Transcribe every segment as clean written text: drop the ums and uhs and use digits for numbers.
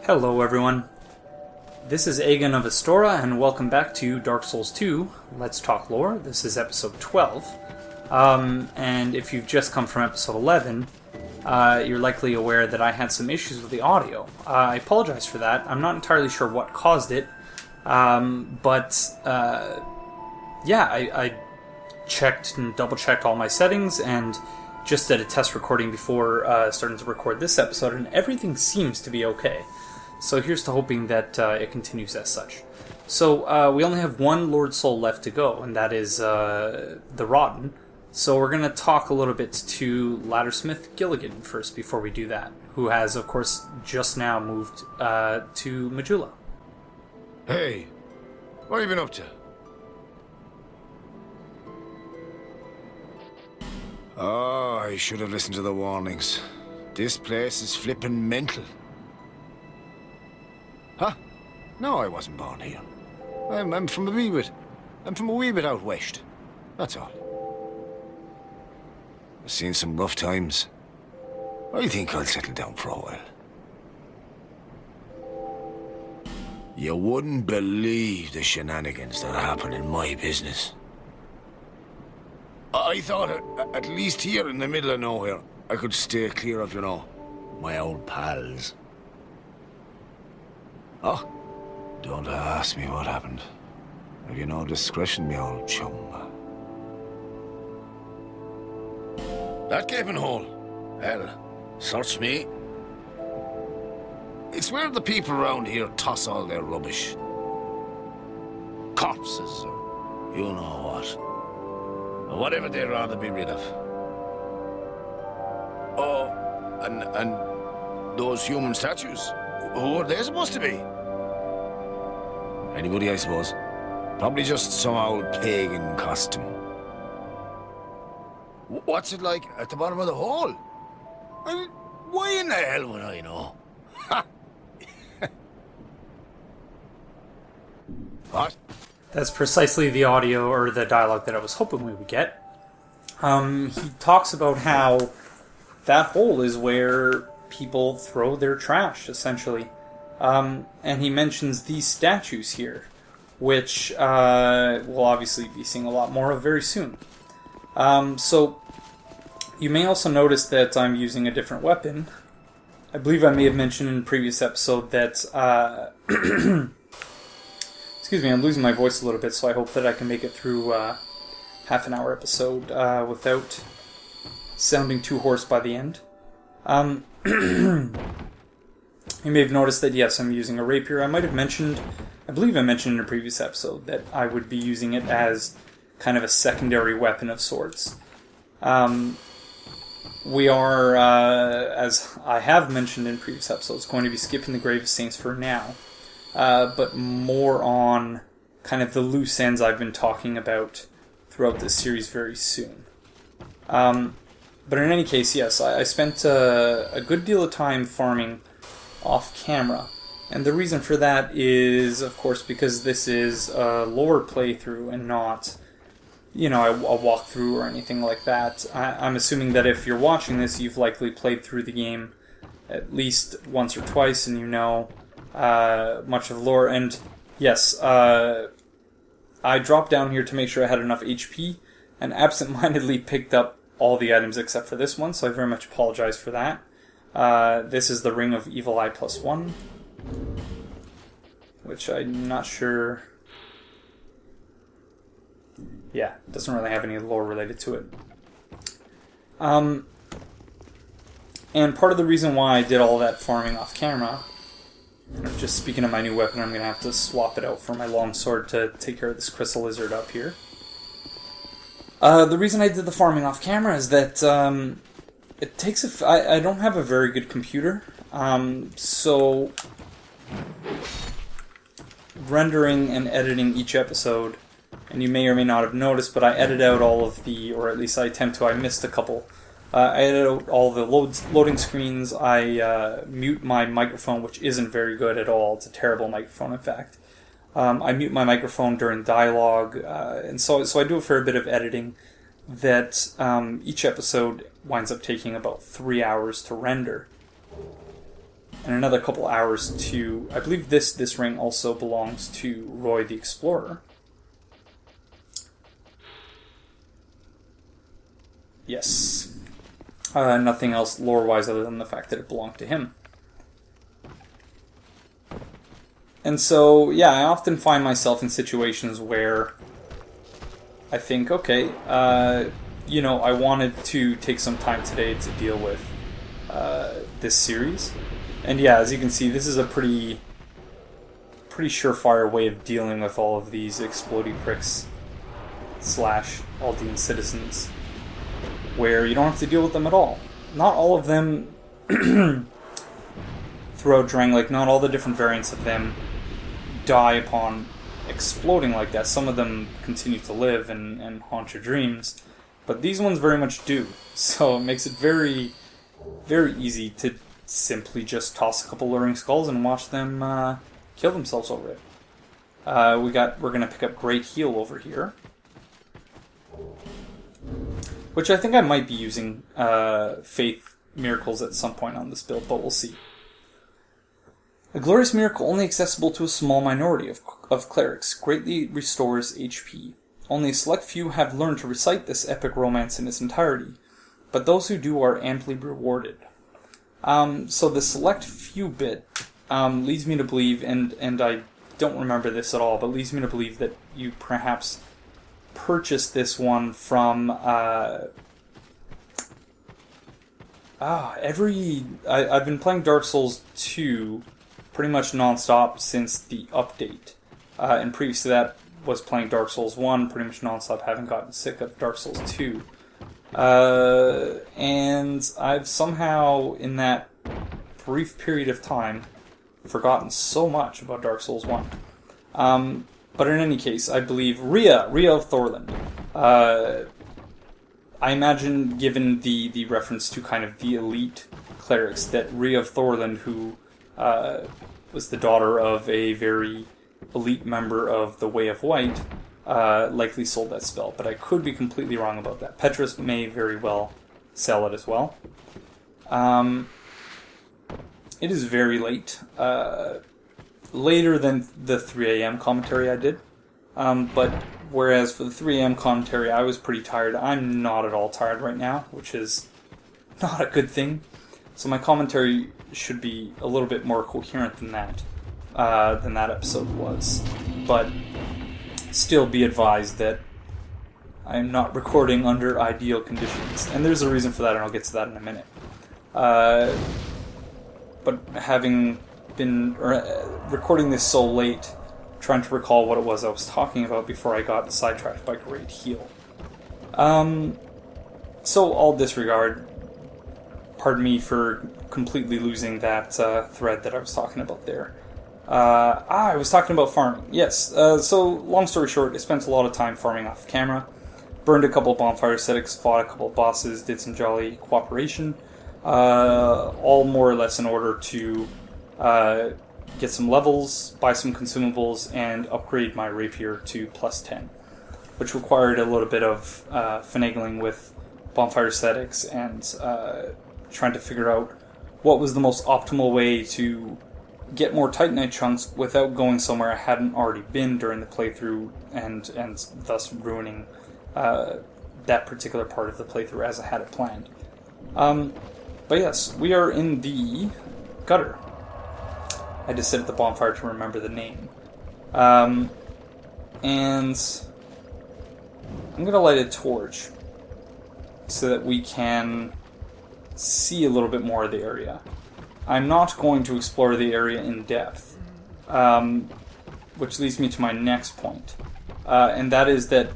Hello everyone, this is Aegon of Astora, and welcome back to Dark Souls 2, Let's Talk Lore. This is episode 12, and if you've just come from episode 11, you're likely aware that I had some issues with the audio. I apologize for that. I'm not entirely sure what caused it, but I checked and double-checked all my settings, and just did a test recording before starting to record this episode, and everything seems to be okay. So here's to hoping that it continues as such. So we only have one Lord Soul left to go, and that is The Rotten. So we're going to talk a little bit to Laddersmith Gilligan first before we do that, who has, of course, just now moved to Majula. Hey, what have you been up to? Oh, I should have listened to the warnings. This place is flippin' mental. Huh? No, I wasn't born here. I'm from a wee bit out west. That's all. I've seen some rough times. I think I'll settle down for a while. You wouldn't believe the shenanigans that happen in my business. I thought at least here in the middle of nowhere, I could stay clear of, my old pals. Oh, don't ask me what happened. Have you no discretion, me old chum? That gaping hole? Hell, search me. It's where the people around here toss all their rubbish. Corpses, or you know what. Or whatever they'd rather be rid of. Oh, and those human statues? Who are they supposed to be? Anybody, I suppose. Probably just some old pagan costume. What's it like at the bottom of the hole? I mean, why in the hell would I know? Ha! What? That's precisely the audio or the dialogue that I was hoping we would get. He talks about how that hole is where people throw their trash, essentially. And he mentions these statues here, which we'll obviously be seeing a lot more of very soon. So, you may also notice that I'm using a different weapon. I believe I may have mentioned in a previous episode that... excuse me, I'm losing my voice a little bit, so I hope that I can make it through half an hour episode without sounding too hoarse by the end. You may have noticed that, yes, I'm using a rapier. I believe I mentioned in a previous episode that I would be using it as kind of a secondary weapon of sorts. We are, as I have mentioned in previous episodes, going to be skipping the Grave of Saints for now, but more on kind of the loose ends I've been talking about throughout this series very soon. But in any case, yes, I spent a good deal of time farming off camera. And the reason for that is, of course, because this is a lore playthrough and not, a walkthrough or anything like that. I'm assuming that if you're watching this, you've likely played through the game at least once or twice and you know much of the lore. And yes, I dropped down here to make sure I had enough HP and absentmindedly picked up all the items except for this one, so I very much apologize for that. This is the Ring of Evil Eye +1, which I'm not sure... Yeah, it doesn't really have any lore related to it. And part of the reason why I did all that farming off camera, just speaking of my new weapon, I'm going to have to swap it out for my longsword to take care of this crystal lizard up here. The reason I did the farming off camera is that it takes I don't have a very good computer, so rendering and editing each episode, and you may or may not have noticed, but I edit out all of the, or at least I attempt to, I missed a couple. I edit out all the loading screens, I mute my microphone, which isn't very good at all, it's a terrible microphone in fact. I mute my microphone during dialogue, and so I do a fair bit of editing that each episode winds up taking about 3 hours to render. and another couple hours to... I believe this ring also belongs to Roy the Explorer. Yes. Nothing else lore-wise other than the fact that it belonged to him. And so, yeah, I often find myself in situations where I think, okay, you know, I wanted to take some time today to deal with this series. And yeah, as you can see, this is a pretty surefire way of dealing with all of these explodey pricks / Aldean citizens, where you don't have to deal with them at all. Not all of them throughout Drangleic, not all the different variants of them die upon exploding like that. Some of them continue to live and haunt your dreams, but these ones very much do. So it makes it very, very easy to simply just toss a couple luring skulls and watch them kill themselves over it. We're gonna pick up Great Heal over here, which I think I might be using Faith Miracles at some point on this build, but we'll see. A glorious miracle only accessible to a small minority of clerics, greatly restores HP. Only a select few have learned to recite this epic romance in its entirety, but those who do are amply rewarded. So the select few bit leads me to believe, and I don't remember this at all, but leads me to believe that you perhaps purchased this one from I've been playing Dark Souls 2 pretty much non-stop since the update. And previous to that was playing Dark Souls 1 pretty much non-stop, haven't gotten sick of Dark Souls 2. And I've somehow, in that brief period of time, forgotten so much about Dark Souls 1. But in any case, I believe Rhea of Thorland. I imagine, given the reference to kind of the elite clerics, that Rhea of Thorland, who was the daughter of a very elite member of the Way of White, likely sold that spell. But I could be completely wrong about that. Petrus may very well sell it as well. It is very late. Later than the 3 a.m. commentary I did. But whereas for the 3 a.m. commentary I was pretty tired, I'm not at all tired right now, which is not a good thing. So my commentary should be a little bit more coherent than that episode was. But still be advised that I'm not recording under ideal conditions. And there's a reason for that, and I'll get to that in a minute. But having been recording this so late, trying to recall what it was I was talking about before I got sidetracked by Great Heal. So I'll disregard. Pardon me for completely losing that thread that I was talking about there. I was talking about farming. Yes, so long story short, I spent a lot of time farming off camera. Burned a couple of bonfire ascetics, fought a couple of bosses, did some jolly cooperation. All more or less in order to get some levels, buy some consumables, and upgrade my rapier to +10. Which required a little bit of finagling with bonfire ascetics and trying to figure out what was the most optimal way to get more Titanite chunks without going somewhere I hadn't already been during the playthrough and thus ruining that particular part of the playthrough as I had it planned. But yes, we are in the gutter. I just set the bonfire to remember the name. And I'm going to light a torch so that we can see a little bit more of the area. I'm not going to explore the area in depth, which leads me to my next point. And that is that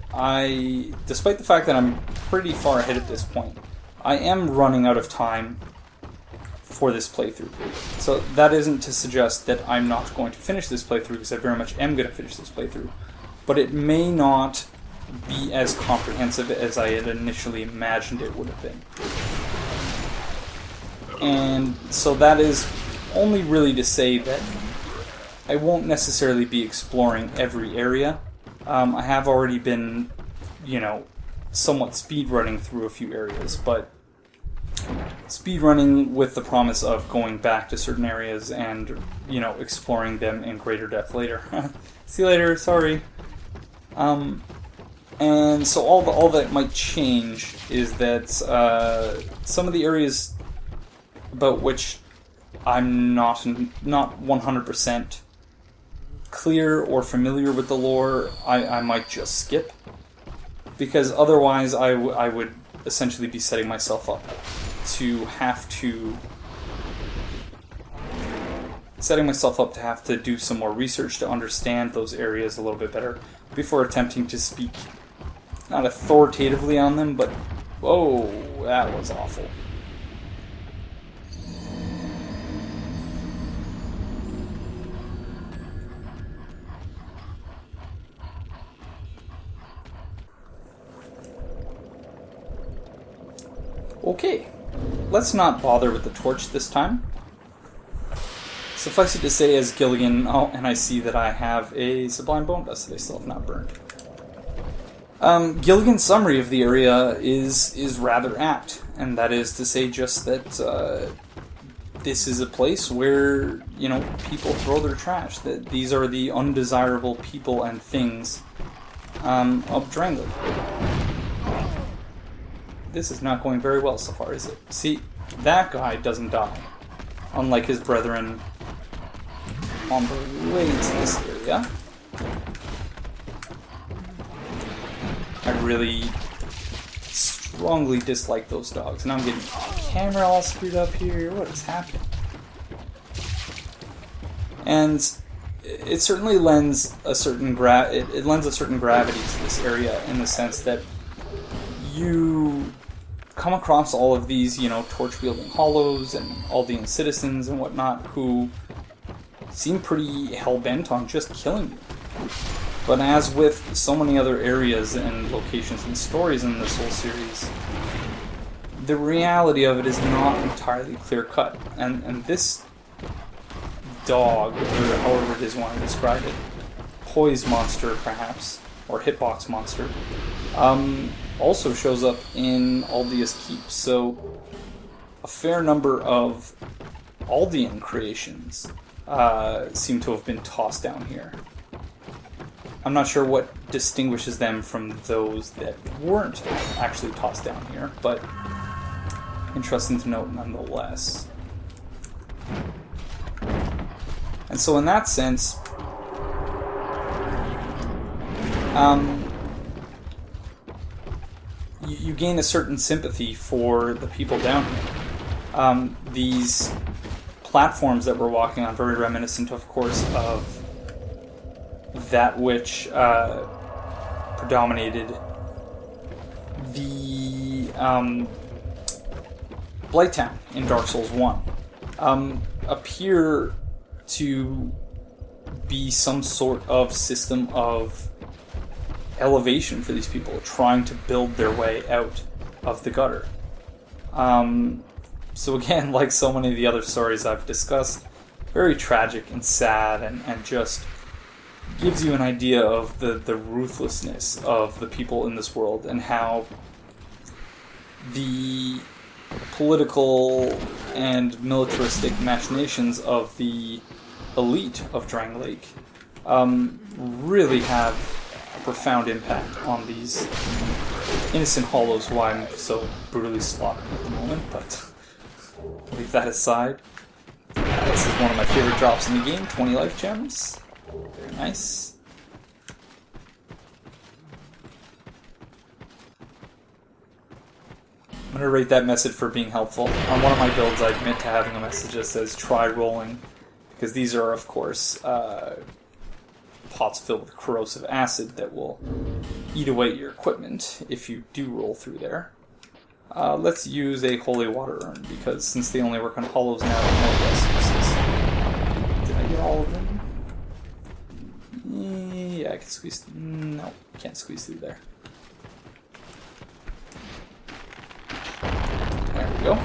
despite the fact that I'm pretty far ahead at this point, I am running out of time for this playthrough. So that isn't to suggest that I'm not going to finish this playthrough, because I very much am going to finish this playthrough. But it may not be as comprehensive as I had initially imagined it would have been. And so that is only really to say that I won't necessarily be exploring every area. I have already been, somewhat speedrunning through a few areas, but speedrunning with the promise of going back to certain areas and, exploring them in greater depth later. See you later, sorry. And so all that might change is that some of the areas about which I'm not 100% clear or familiar with the lore, I might just skip. Because otherwise I would essentially be setting myself up to have to do some more research to understand those areas a little bit better before attempting to speak, not authoritatively on them, but whoa, that was awful. Okay, let's not bother with the torch this time. Suffice it to say, as Gilligan... Oh, and I see that I have a Sublime Bone Dust that I still have not burned. Gilligan's summary of the area is rather apt, and that is to say just that this is a place where, people throw their trash, that these are the undesirable people and things of Drangleic. This is not going very well so far, is it? See, that guy doesn't die. Unlike his brethren on the way to this area. I really strongly dislike those dogs. And I'm getting the camera all screwed up here. What is happening? And it certainly lends a certain gravity to this area in the sense that you come across all of these, torch-wielding hollows and Aldean citizens and whatnot who seem pretty hell-bent on just killing you. But as with so many other areas and locations and stories in this whole series, the reality of it is not entirely clear-cut. And this dog, or however it is you want to describe it, poise monster perhaps, or hitbox monster, also shows up in Aldea's Keep. So a fair number of Aldean creations seem to have been tossed down here. I'm not sure what distinguishes them from those that weren't actually tossed down here, but interesting to note nonetheless. And so in that sense, you gain a certain sympathy for the people down here. These platforms that we're walking on, very reminiscent, of course, of that which predominated the Blighttown in Dark Souls 1, appear to be some sort of system of elevation for these people trying to build their way out of the gutter. So again, like so many of the other stories I've discussed, very tragic and sad and just gives you an idea of the ruthlessness of the people in this world and how the political and militaristic machinations of the elite of Drangleic really have a profound impact on these innocent hollows who I'm so brutally slaughtered at the moment, but leave that aside. This is one of my favorite drops in the game, 20 life gems. Very nice. I'm going to rate that message for being helpful. On one of my builds, I admit to having a message that says try rolling, because these are, of course, pots filled with corrosive acid that will eat away your equipment if you do roll through there. Let's use a holy water urn, because since they only work on hollows now, they're more or less useless. Did I get all of them? Yeah, I can squeeze... No, can't squeeze through there. There we go.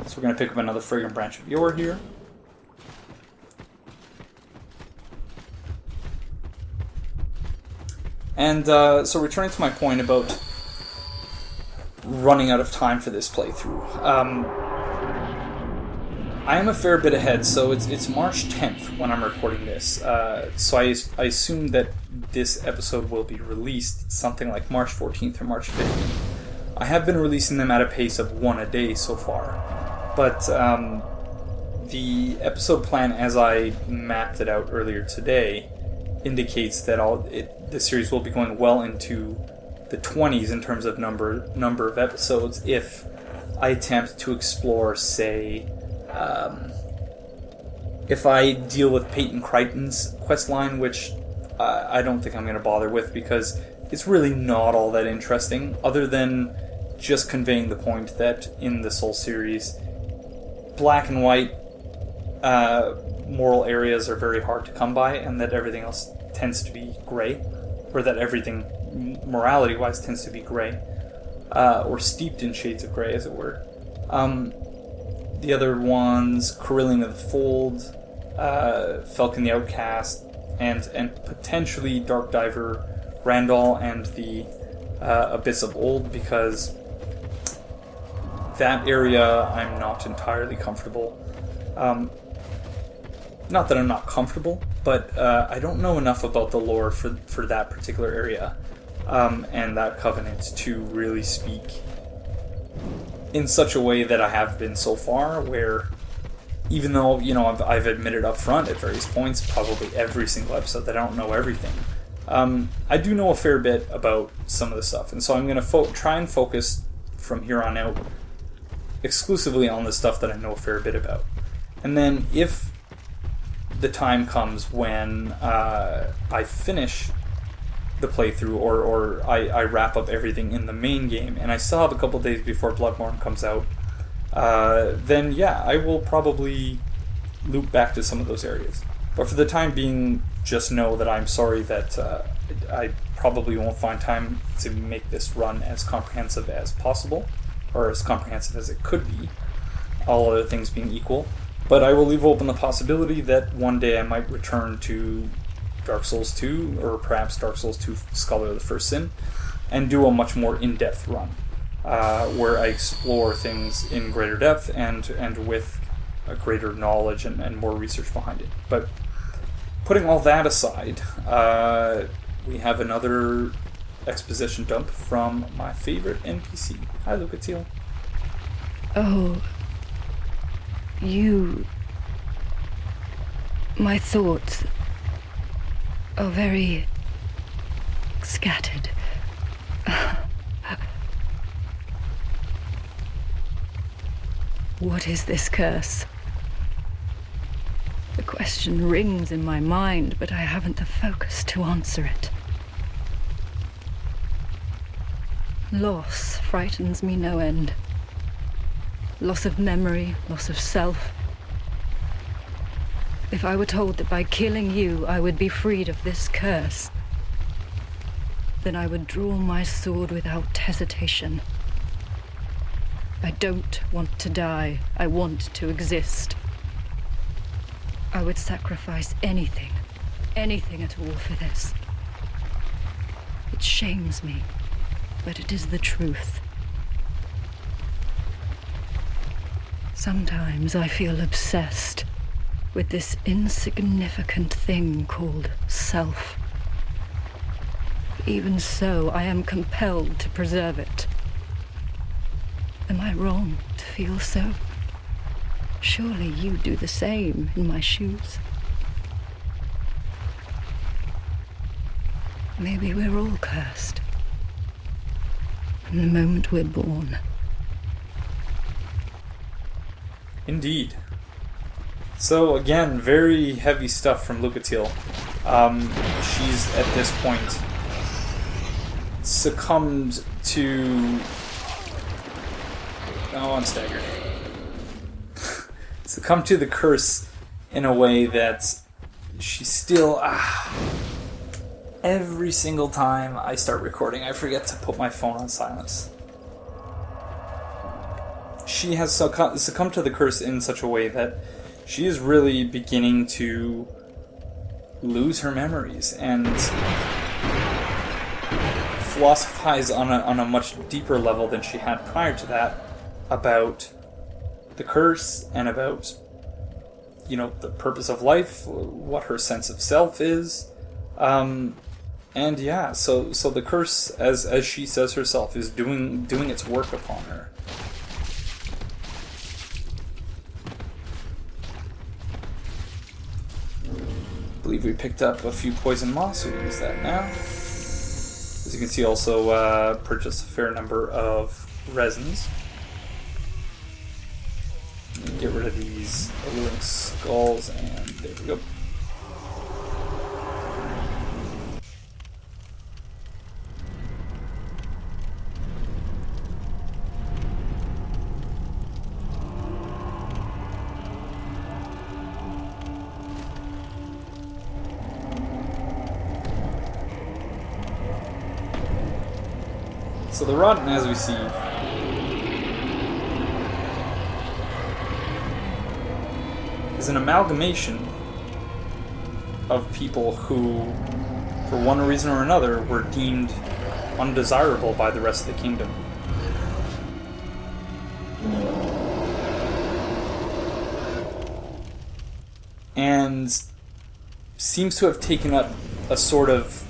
So we're going to pick up another fragrant branch of yore here. And so returning to my point about running out of time for this playthrough. I am a fair bit ahead, so it's March 10th when I'm recording this. So I assume that this episode will be released something like March 14th or March 15th. I have been releasing them at a pace of one a day so far, but the episode plan, as I mapped it out earlier today, indicates that the series will be going well into the 20s in terms of number of episodes if I attempt to explore, say, if I deal with Peyton Crichton's questline, which I don't think I'm going to bother with because it's really not all that interesting, other than just conveying the point that in this whole series, black and white moral areas are very hard to come by, and that everything else tends to be gray, or that everything morality-wise tends to be gray, or steeped in shades of gray, as it were. The other ones, Carillion of the Fold, Falcon the Outcast, and potentially Dark Diver Randall and the Abyss of Old, because that area I'm not entirely comfortable. Not that I'm not comfortable, but I don't know enough about the lore for that particular area and that covenant to really speak in such a way that I have been so far, where even though, I've admitted up front at various points, probably every single episode, that I don't know everything, I do know a fair bit about some of the stuff, and so I'm going to try and focus from here on out exclusively on the stuff that I know a fair bit about. And then if the time comes when I finish the playthrough, or I wrap up everything in the main game, and I still have a couple days before Bloodborne comes out, then yeah, I will probably loop back to some of those areas. But for the time being, just know that I'm sorry that I probably won't find time to make this run as comprehensive as possible, or as comprehensive as it could be, all other things being equal. But I will leave open the possibility that one day I might return to Dark Souls 2, or perhaps Dark Souls 2 Scholar of the First Sin, and do a much more in-depth run, where I explore things in greater depth and with a greater knowledge and more research behind it. But putting all that aside, we have another exposition dump from my favorite NPC. Hi, Lucatiel. Oh, you... My thoughts are very scattered. What is this curse? The question rings in my mind, but I haven't the focus to answer it. Loss frightens me no end. Loss of memory, loss of self. If I were told that by killing you I would be freed of this curse, then I would draw my sword without hesitation. I don't want to die. I want to exist. I would sacrifice anything at all for this. It shames me, but it is the truth. Sometimes I feel obsessed with this insignificant thing called self. Even so, I am compelled to preserve it. Am I wrong to feel so? Surely you do the same in my shoes. Maybe we're all cursed from the moment we're born. Indeed. So again, very heavy stuff from Lucatiel. She's at this point succumbed to... Oh, I'm staggered. Succumbed to the curse in a way that she still... Every single time I start recording, I forget to put my phone on silence. She has succumbed to the curse in such a way that she is really beginning to lose her memories, and philosophize on a much deeper level than she had prior to that about the curse and about, the purpose of life, what her sense of self is. And yeah, so the curse, as she says herself, is doing its work upon her. I believe we picked up a few poison moss, so we use that now. As you can see, also purchased a fair number of resins. Get rid of these alluring skulls, and there we go. So the Rotten, as we see, is an amalgamation of people who, for one reason or another, were deemed undesirable by the rest of the kingdom. And seems to have taken up a sort of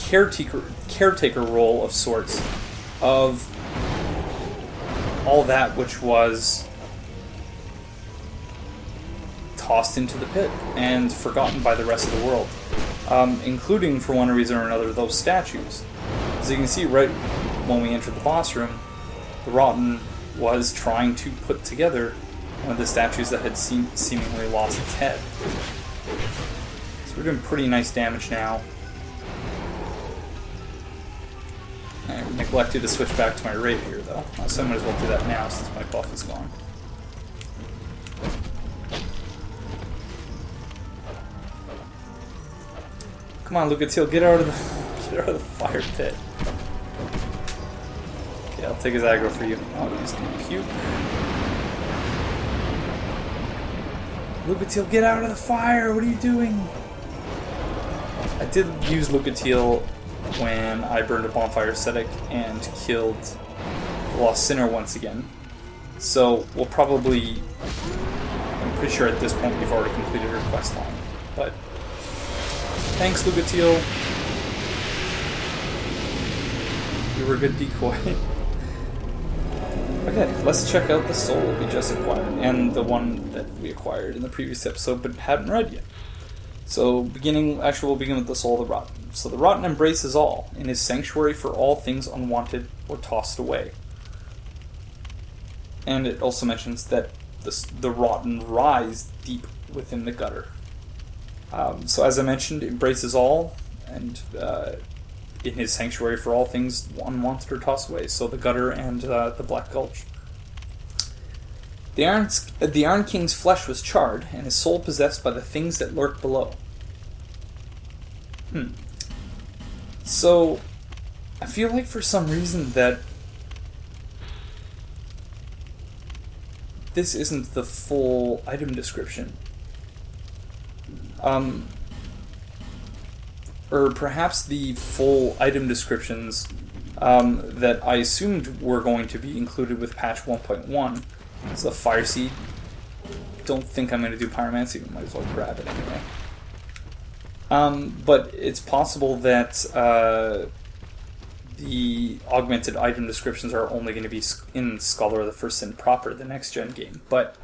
caretaker role of sorts of all that which was tossed into the pit and forgotten by the rest of the world, including, for one reason or another, those statues. As you can see right when we entered the boss room, the Rotten was trying to put together one of the statues that had seemingly lost its head. So we're doing pretty nice damage now. I neglected to switch back to my rapier, though, so I might as well do that now since my buff is gone. Come on, Lucatiel, get out of the fire pit. Okay, I'll take his aggro for you. I'll use the puke. Lucatiel, get out of the fire! What are you doing? I did use Lucatiel when I burned a bonfire ascetic and killed the Lost Sinner once again. So we'll probably, I'm pretty sure at this point we've already completed her quest line. But thanks, Lucatiel. You were a good decoy. Okay, let's check out the soul we just acquired, and the one that we acquired in the previous episode but hadn't read yet. So, we'll begin with the soul of the Rotten. So the Rotten embraces all, in his sanctuary for all things unwanted or tossed away. And it also mentions that the Rotten rise deep within the gutter. So as I mentioned, embraces all, and in his sanctuary for all things unwanted or tossed away. So the gutter and the Black Gulch. The Iron King's flesh was charred, and his soul possessed by the things that lurk below. So, I feel like for some reason that this isn't the full item description. Or perhaps the full item descriptions that I assumed were going to be included with patch 1.1. So the Fire Seed. Don't think I'm going to do Pyromancy, but might as well grab it anyway. But it's possible that the augmented item descriptions are only going to be in Scholar of the First Sin proper, the next gen game. But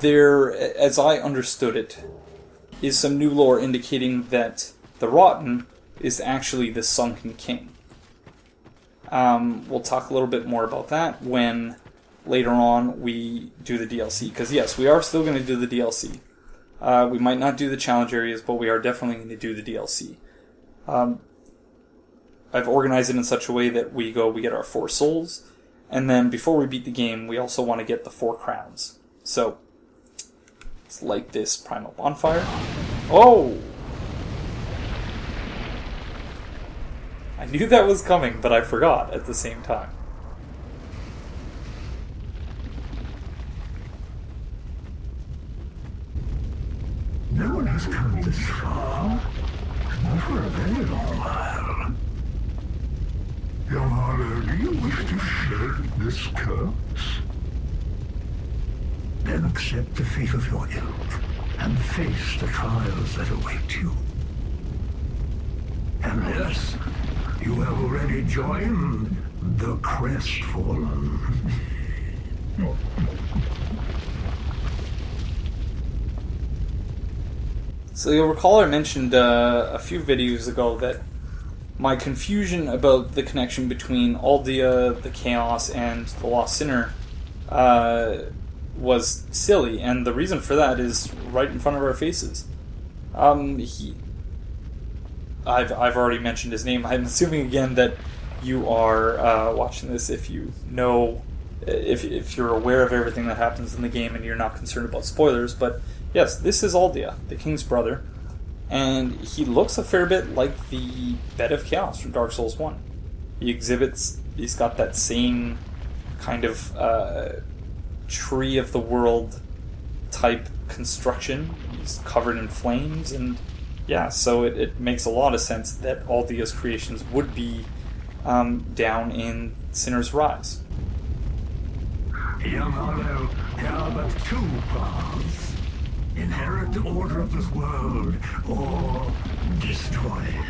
there, as I understood it, is some new lore indicating that the Rotten is actually the Sunken King. We'll talk a little bit more about that when later on we do the DLC. Because yes, we are still going to do the DLC. We might not do the challenge areas, but we are definitely going to do the DLC. I've organized it in such a way that we get our 4 souls, and then before we beat the game, we also want to get the 4 crowns. So, let's light this primal bonfire. Oh! I knew that was coming, but I forgot at the same time. No one has come this far. Not for a very long while. Young Harlow, do you wish to shed this curse? Then accept the fate of your ilk and face the trials that await you. Unless you have already joined the Crestfallen. So you'll recall I mentioned a few videos ago that my confusion about the connection between Aldea, the Chaos, and the Lost Sinner was silly, and the reason for that is right in front of our faces. I've already mentioned his name. I'm assuming again that you are watching this if you know, if you're aware of everything that happens in the game and you're not concerned about spoilers. But yes, this is Aldea, the King's brother, and he looks a fair bit like the Bed of Chaos from Dark Souls 1. He's got that same kind of tree of the world type construction. He's covered in flames, and yeah, so it makes a lot of sense that Aldea's creations would be down in Sinner's Rise. Young Harlow, there are but two paths. Inherit the order of this world, or destroy it.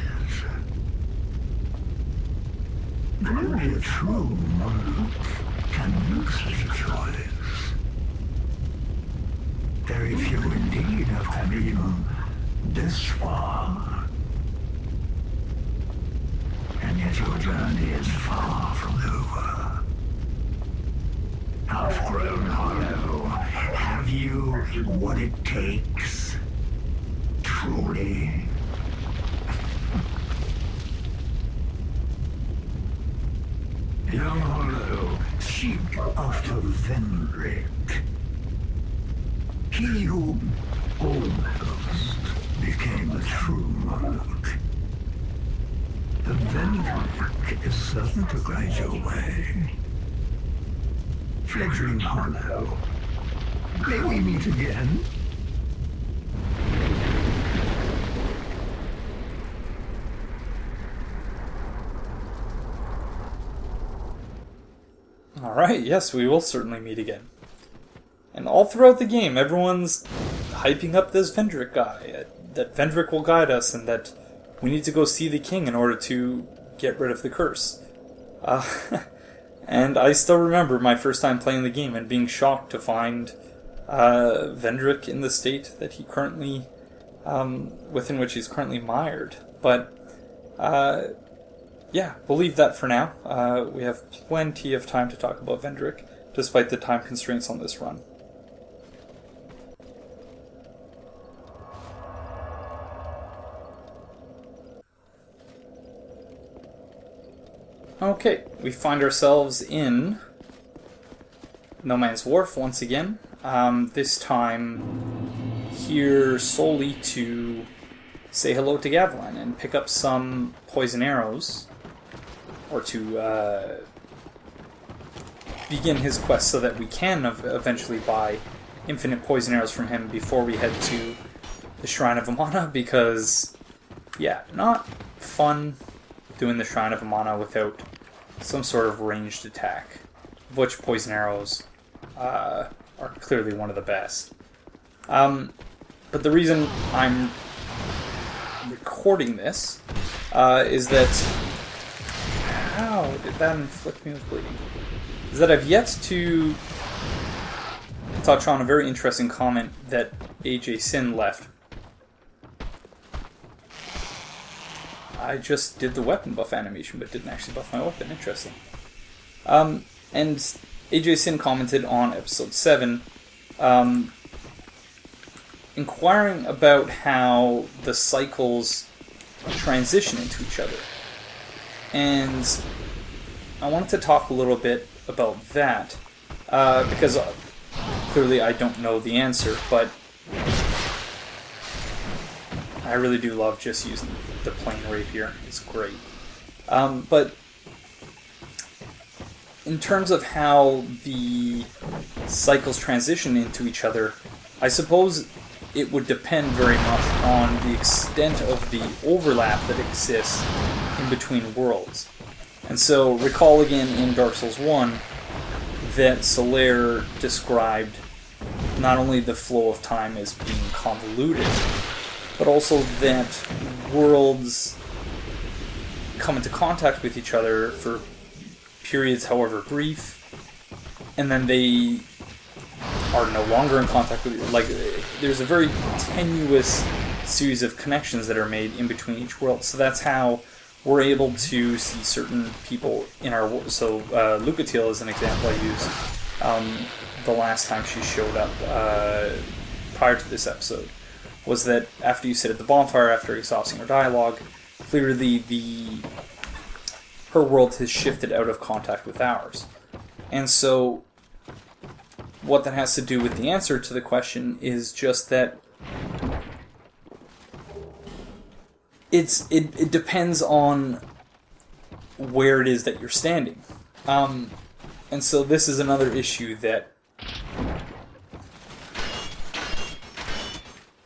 But only a true monarch can make such a choice. Very few indeed have come even this far. And yet your journey is far from over. Half-grown Hollow, have you what it takes? Truly. Young Hollow, seek after Vendrick. He who almost became a true monarch. The Vendrick is certain to guide your way. Fledgling Hollow, may we meet again? Alright, yes, we will certainly meet again. And all throughout the game, everyone's hyping up this Vendrick guy, that Vendrick will guide us, and that we need to go see the king in order to get rid of the curse. And I still remember my first time playing the game and being shocked to find Vendrick in the state that he currently, within which he's currently mired. But, yeah, we'll leave that for now. We have plenty of time to talk about Vendrick, despite the time constraints on this run. Okay, we find ourselves in No Man's Wharf once again. This time here solely to say hello to Gavilan and pick up some poison arrows, or to begin his quest so that we can eventually buy infinite poison arrows from him before we head to the Shrine of Amana, because, yeah, not fun doing the Shrine of Amana without some sort of ranged attack, of which poison arrows are clearly one of the best. But the reason I'm recording this is that... How did that inflict me with bleeding? Is that I've yet to touch on a very interesting comment that AJ Sin left. I just did the weapon buff animation, but didn't actually buff my weapon. Interesting. And AJ Sin commented on episode 7, inquiring about how the cycles transition into each other. And I wanted to talk a little bit about that, because clearly I don't know the answer, but I really do love just using the plain rapier. It's great. But in terms of how the cycles transition into each other, I suppose it would depend very much on the extent of the overlap that exists in between worlds. And so, recall again in Dark Souls 1 that Solaire described not only the flow of time as being convoluted, but also that worlds come into contact with each other for periods however brief, and then they are no longer in contact with, like, there's a very tenuous series of connections that are made in between each world. So that's how we're able to see certain people in our world. So Lucatiel is an example I used the last time she showed up prior to this episode, was that after you sit at the bonfire, after exhausting her dialogue, clearly her world has shifted out of contact with ours. And so what that has to do with the answer to the question is just that it depends on where it is that you're standing. And so this is another issue that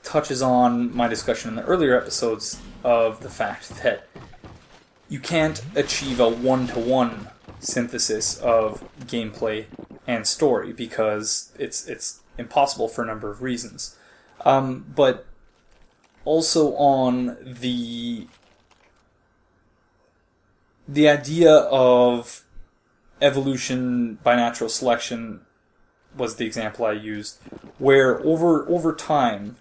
touches on my discussion in the earlier episodes of the fact that you can't achieve a one-to-one synthesis of gameplay and story because it's impossible for a number of reasons. But also on the idea of evolution by natural selection was the example I used, where over time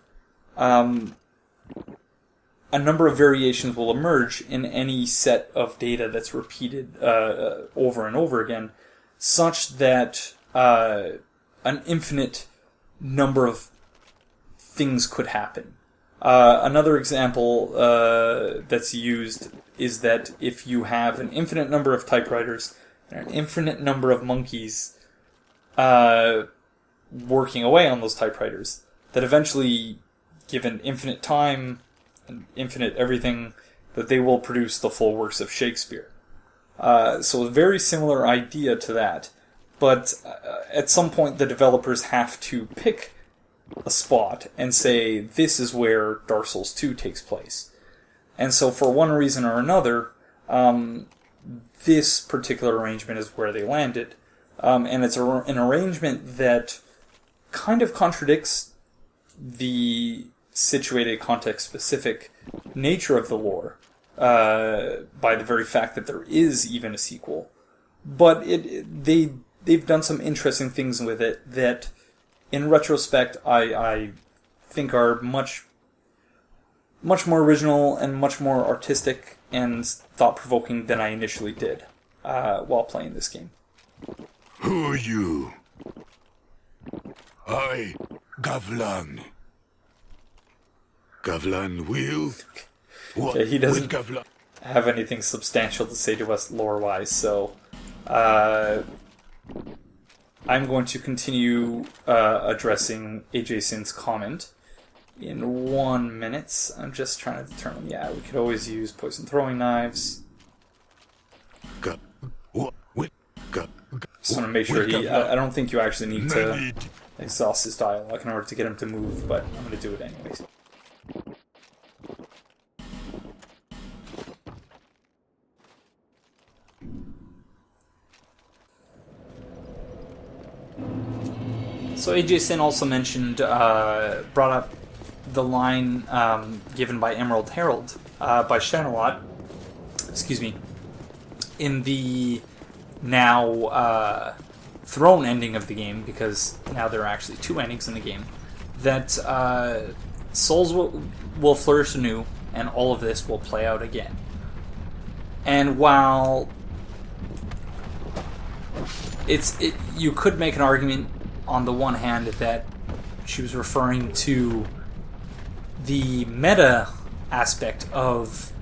a number of variations will emerge in any set of data that's repeated over and over again, such that an infinite number of things could happen. Another example that's used is that if you have an infinite number of typewriters and an infinite number of monkeys working away on those typewriters, that eventually, given infinite time and infinite everything, that they will produce the full works of Shakespeare. So a very similar idea to that. But at some point the developers have to pick a spot and say, this is where Dark Souls 2 takes place. And so for one reason or another, this particular arrangement is where they landed. And it's an arrangement that kind of contradicts the situated, context-specific nature of the lore by the very fact that there is even a sequel. But they've done some interesting things with it that, in retrospect, I think are much more original and much more artistic and thought-provoking than I initially did while playing this game. Who are you? I, Gavlan. Gavlan will? What Okay, he doesn't Gavlan? have anything substantial to say to us lore-wise, so I'm going to continue addressing AJ Sin's comment in 1 minute. I'm just trying to determine, we could always use poison throwing knives. Just want to make sure I don't think you actually need to exhaust his dialogue in order to get him to move, but I'm going to do it anyways. So AJ Sin also mentioned, brought up the line given by Emerald Herald, by Shenalot, in the now Throne ending of the game, because now there are actually 2 endings in the game, that souls will flourish anew, and all of this will play out again. And while you could make an argument on the one hand that she was referring to the meta aspect of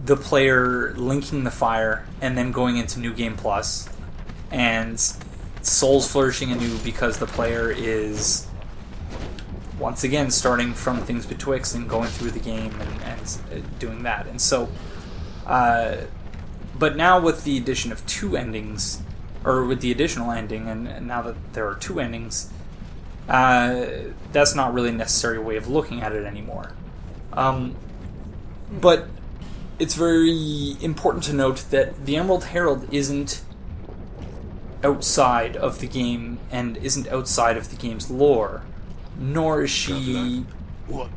the player linking the fire and then going into New Game Plus, and souls flourishing anew because the player is once again starting from things betwixt and going through the game and doing that. And so but now with the addition of 2 endings, or with the additional ending, and now that there are 2 endings, that's not really a necessary way of looking at it anymore. But it's very important to note that the Emerald Herald isn't outside of the game and isn't outside of the game's lore, nor is she... Gavlan? What?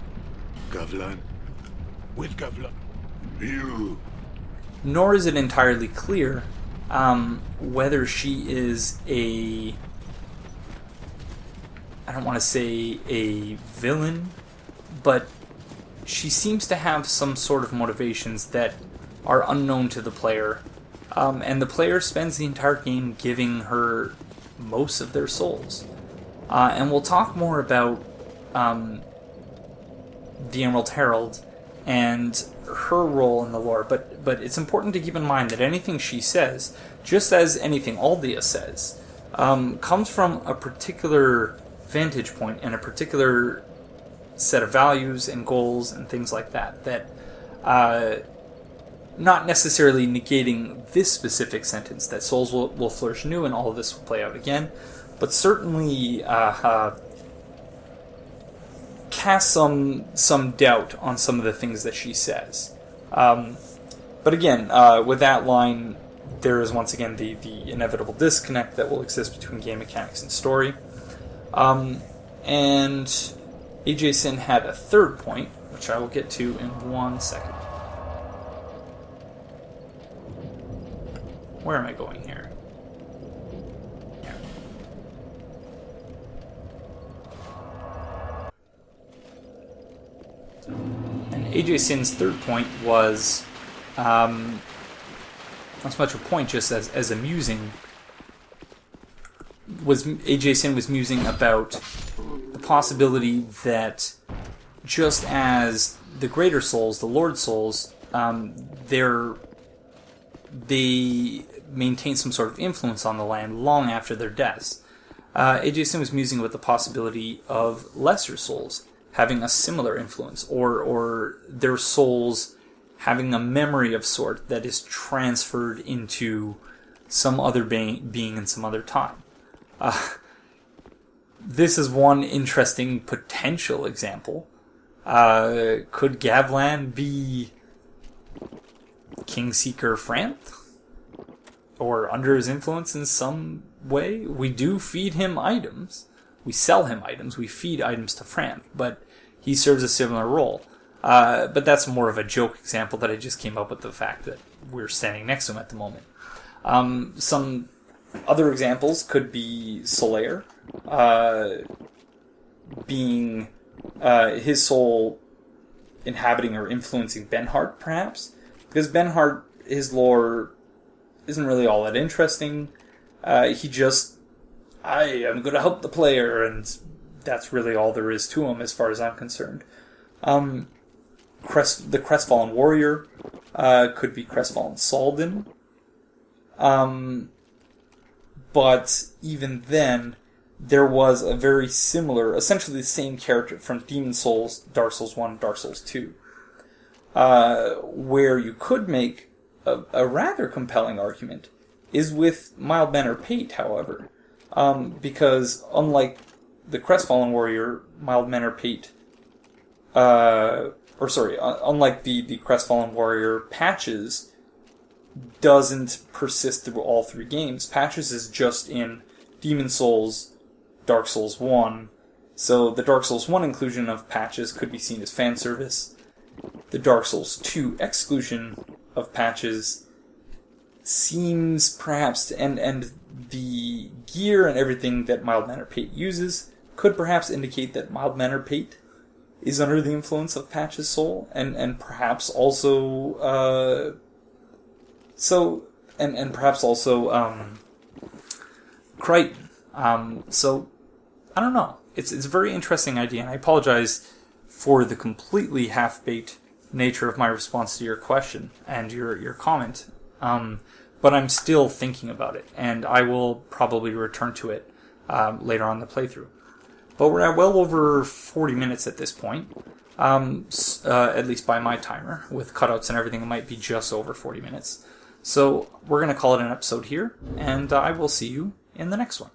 Gavlan? With Gavlan? You? Nor is it entirely clear whether she is a... I don't want to say a villain, but she seems to have some sort of motivations that are unknown to the player, and the player spends the entire game giving her most of their souls. And we'll talk more about the Emerald Herald and her role in the lore, but it's important to keep in mind that anything she says, just as anything Aldea says, comes from a particular vantage point and a particular set of values and goals and things like that, not necessarily negating this specific sentence, that souls will flourish anew and all of this will play out again, but certainly cast some doubt on some of the things that she says. But again, with that line, there is once again the inevitable disconnect that will exist between game mechanics and story. And AJ Sin had a third point, which I will get to in 1 second. Where am I going here? Here. And AJ Sin's third point was not so much a point, just as amusing. AJ Sin was musing about the possibility that just as the greater souls, the Lord souls, they maintain some sort of influence on the land long after their deaths. AJ Sin was musing with the possibility of lesser souls having a similar influence, or their souls having a memory of sort that is transferred into some other being in some other time. This is one interesting potential example. Could Gavlan be Kingseeker Franth? Or under his influence in some way? We do feed him items. We sell him items. We feed items to Franth. But he serves a similar role. But that's more of a joke example that I just came up with, the fact that we're standing next to him at the moment. Some other examples could be Solaire, being his soul inhabiting or influencing Benhart, perhaps, because Benhart, his lore isn't really all that interesting. He just, I am going to help the player, and that's really all there is to him as far as I'm concerned. The Crestfallen Warrior could be Crestfallen Salden. But even then, there was a very similar, essentially the same character from Demon Souls, Dark Souls 1, Dark Souls 2, where you could make a rather compelling argument is with Mild-Mannered Pate, however. Because unlike the Crestfallen Warrior, Mild-Mannered Pate, unlike the Crestfallen Warrior, Patches doesn't persist through all three games. Patches is just in Demon Souls, Dark Souls 1, so the Dark Souls 1 inclusion of Patches could be seen as fan service. The Dark Souls 2 exclusion of Patches seems perhaps to, and the gear and everything that Mild-Mannered Pate uses could perhaps indicate that Mild-Mannered Pate is under the influence of Patches' soul, and perhaps also perhaps also Crichton. So I don't know. It's a very interesting idea, and I apologize for the completely half-baked nature of my response to your question and your comment. But I'm still thinking about it, and I will probably return to it later on in the playthrough. But we're at well over 40 minutes at this point, at least by my timer. With cutouts and everything, it might be just over 40 minutes. So we're going to call it an episode here, and I will see you in the next one.